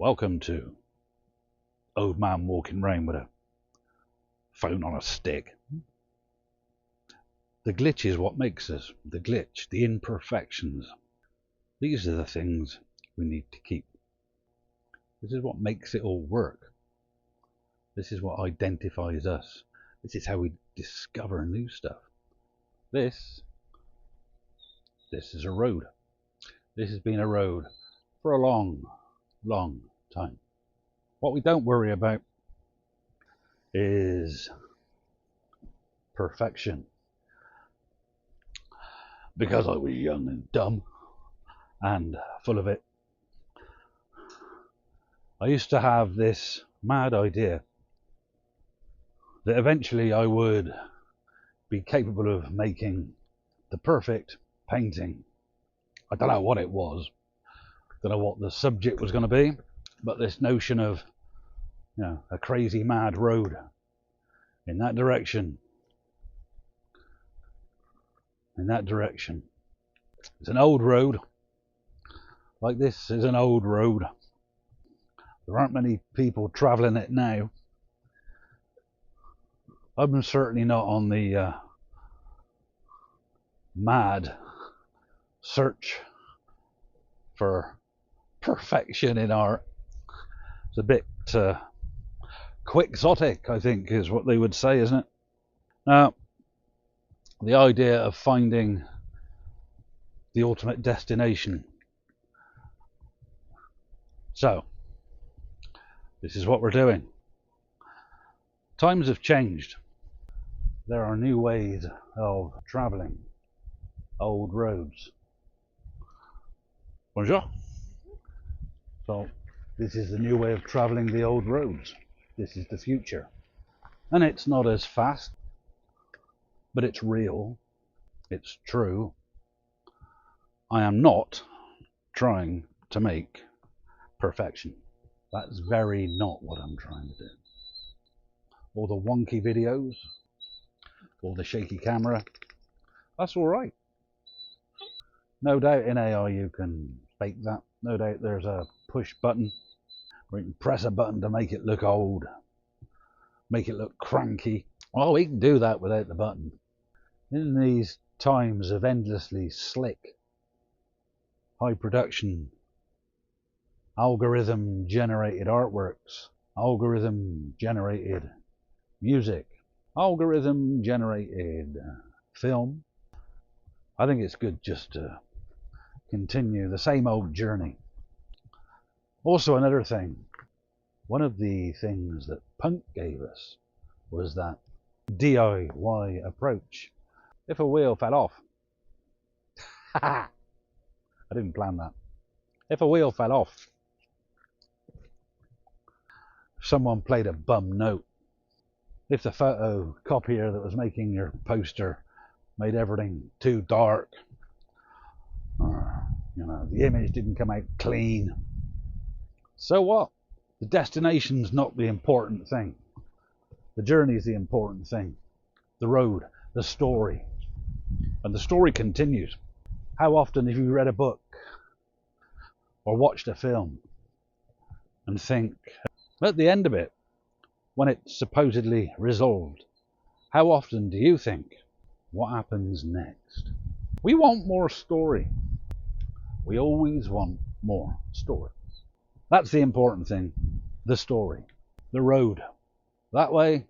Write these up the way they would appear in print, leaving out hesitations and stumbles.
Welcome to Old Man Walking Round with a phone on a stick. The glitch is what makes us. The glitch, the imperfections. These are the things we need to keep. This is what makes it all work. This is what identifies us. This is how we discover new stuff. This is a road. This has been a road for a long, long time. What we don't worry about is perfection. Because I was young and dumb and full of it, I used to have this mad idea that eventually I would be capable of making the perfect painting. I don't know what it was, don't know what the subject was going to be, but this notion of, a crazy mad road in that direction. It's an old road. Like this is an old road. There aren't many people travelling it now. I'm certainly not on the mad search for perfection in art. It's a bit quixotic, I think, is what they would say, isn't it? Now, the idea of finding the ultimate destination. So, this is what we're doing. Times have changed. There are new ways of travelling old roads. Bonjour. So, this is the new way of travelling the old roads. This is the future. And it's not as fast, but it's real. It's true. I am not trying to make perfection. That's very not what I'm trying to do. All the wonky videos, all the shaky camera, that's all right. No doubt in AI you can fake that. No doubt there's a push button where you can press a button to make it look old, make it look cranky. Well, we can do that without the button. In these times of endlessly slick, high production, algorithm generated artworks, algorithm generated music, algorithm generated film, I think it's good just to continue the same old journey. Also, another thing, one of the things that punk gave us was that DIY approach. If a wheel fell off, I didn't plan that. If a wheel fell off, someone played a bum note, if the photocopier that was making your poster made everything too dark, or the image didn't come out clean, so what? The destination's not the important thing. The journey is the important thing. The road, the story. And the story continues. How often have you read a book or watched a film and think, at the end of it, when it's supposedly resolved, how often do you think, what happens next? We want more story. We always want more story. That's the important thing. The story. The road. That way.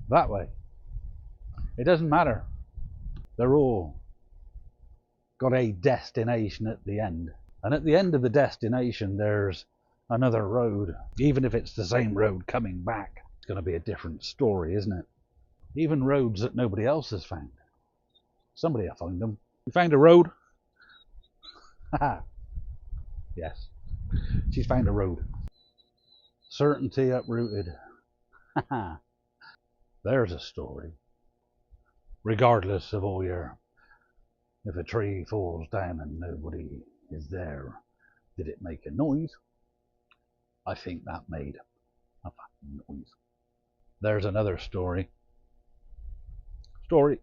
That way. It doesn't matter. They're all got a destination at the end. And at the end of the destination, there's another road. Even if it's the same road coming back, it's going to be a different story, isn't it? Even roads that nobody else has found. Somebody will find them. You found a road? Haha. Yes. She's found a road. Certainty uprooted. Haha. There's a story. Regardless of all your, if a tree falls down and nobody is there, did it make a noise? I think that made a fucking noise. There's another story. Story.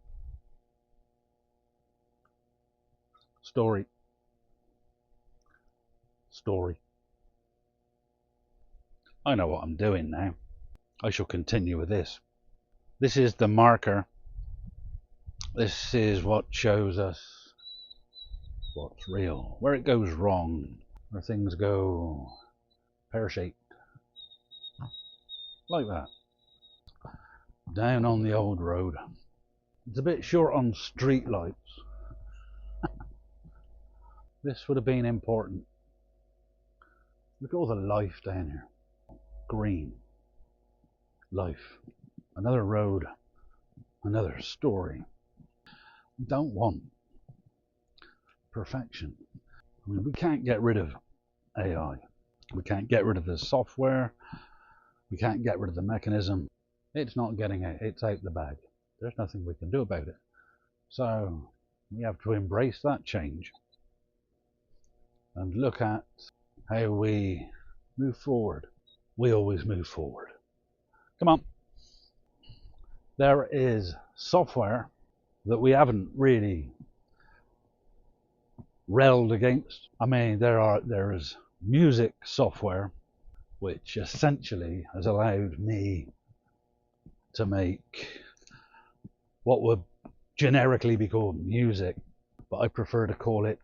story. I know what I'm doing now. I shall continue with this. This is the marker. This is what shows us what's real, where it goes wrong, where things go pear-shaped, like that. Down on the old road. It's a bit short on street lights. This would have been important. Look at all the life down here. Green. Life. Another road. Another story. We don't want perfection. I mean, we can't get rid of AI. We can't get rid of the software. We can't get rid of the mechanism. It's not getting it. It's out the bag. There's nothing we can do about it. So we have to embrace that change and look at how we move forward. We always move forward. Come on. There is software that we haven't really railed against. I mean, there is music software which essentially has allowed me to make what would generically be called music, but I prefer to call it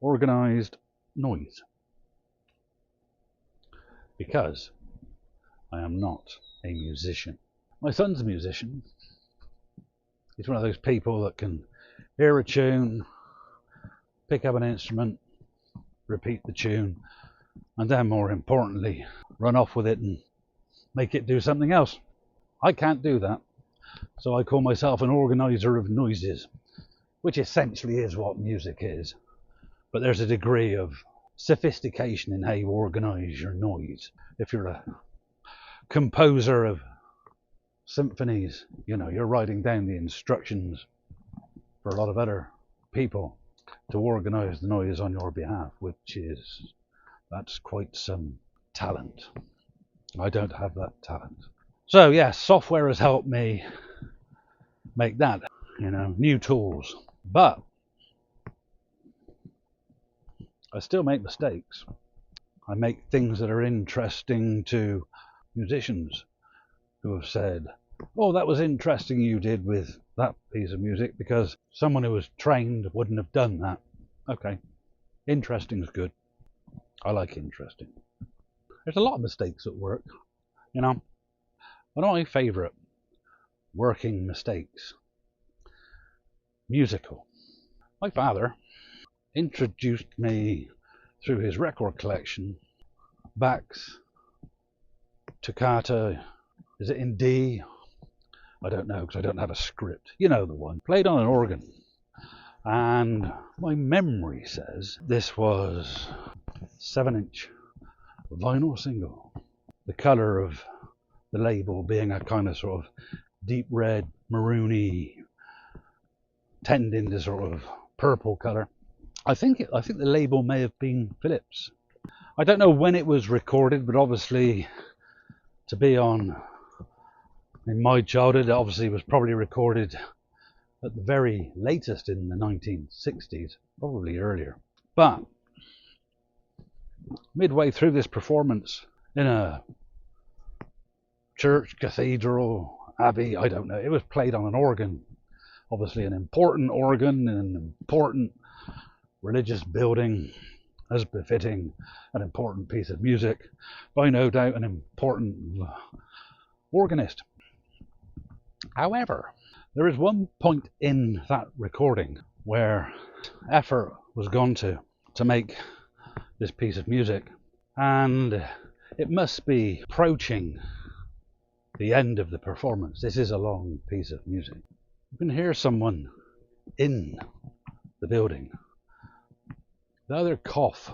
organized noise, because I am not a musician. My son's a musician. He's one of those people that can hear a tune, pick up an instrument, repeat the tune, and then more importantly, run off with it and make it do something else. I can't do that, so I call myself an organizer of noises, which essentially is what music is. But there's a degree of sophistication in how you organize your noise. If you're a composer of symphonies, you know, you're writing down the instructions for a lot of other people to organize the noise on your behalf, that's quite some talent. I don't have that talent. So yes, software has helped me make that, you know, new tools. But I still make mistakes. I make things that are interesting to musicians who have said, oh, that was interesting you did with that piece of music, because someone who was trained wouldn't have done that. Okay, interesting's good. I like interesting. There's a lot of mistakes at work, you know. One of my favourite working mistakes, musical. My father introduced me through his record collection, Bach's Toccata, is it in D? I don't know, because I don't have a script. You know the one. Played on an organ. And my memory says this was 7-inch vinyl single. The colour of the label being a kind of sort of deep red, maroony, tending to sort of purple colour. I think the label may have been Philips. I don't know when it was recorded, but obviously to be on in my childhood, it obviously was probably recorded at the very latest in the 1960s, probably earlier. But midway through this performance in a church, cathedral, abbey, I don't know, it was played on an organ, obviously an important organ in an important religious building, as befitting an important piece of music by no doubt an important organist. However, there is one point in that recording where effort was gone to make this piece of music, and it must be approaching the end of the performance. This is a long piece of music. You can hear someone in the building. They either cough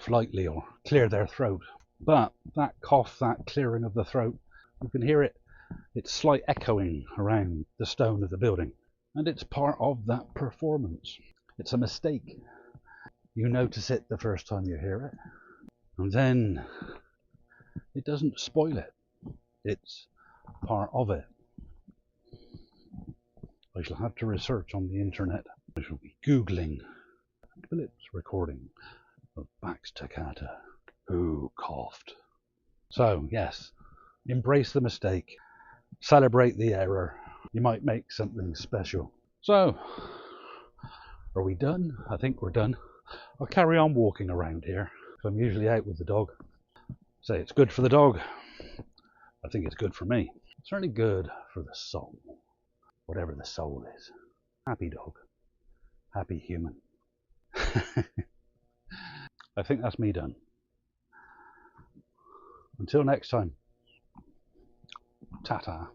lightly or clear their throat, but that cough, that clearing of the throat, you can hear it, it's slight echoing around the stone of the building, and it's part of that performance. It's a mistake. You notice it the first time you hear it, and then it doesn't spoil it. It's part of it. I shall have to research on the internet. I shall be Googling Philips recording of Bax Takata, who coughed. So, yes, embrace the mistake, celebrate the error. You might make something special. So, are we done? I think we're done. I'll carry on walking around here. I'm usually out with the dog. Say it's good for the dog. I think it's good for me. It's certainly good for the soul, whatever the soul is. Happy dog, happy human. I think that's me done. Until next time, ta-ta.